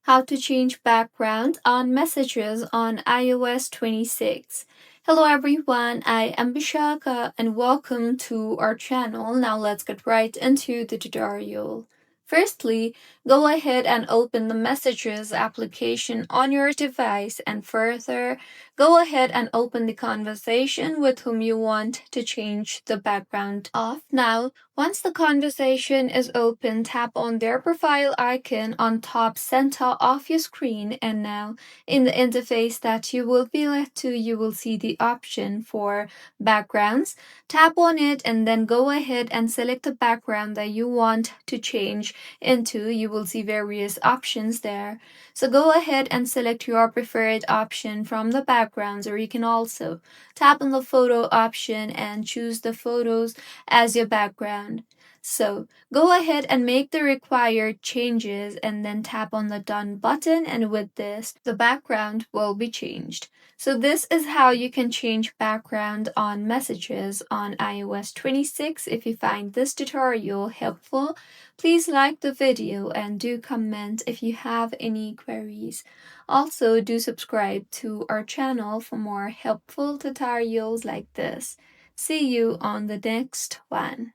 How to change background on messages on iOS 26. Hello everyone, I am Bishaka and welcome to our channel. Now let's get right into the tutorial. Firstly, go ahead and open the Messages application on your device and further, go ahead and open the conversation with whom you want to change the background of. Now, once the conversation is open, tap on their profile icon on top center of your screen, and now in the interface that you will be led to, you will see the option for backgrounds. Tap on it and then go ahead and select the background that you want to change into. You will see various options there. So go ahead and select your preferred option from the backgrounds, or you can also tap on the photo option and choose the photos as your background. So go ahead and make the required changes and then tap on the done button, and with this the background will be changed. So this is how you can change background on messages on iOS 26. If you find this tutorial helpful, please like the video and do comment if you have any queries. Also, do subscribe to our channel for more helpful tutorials like this. See you on the next one.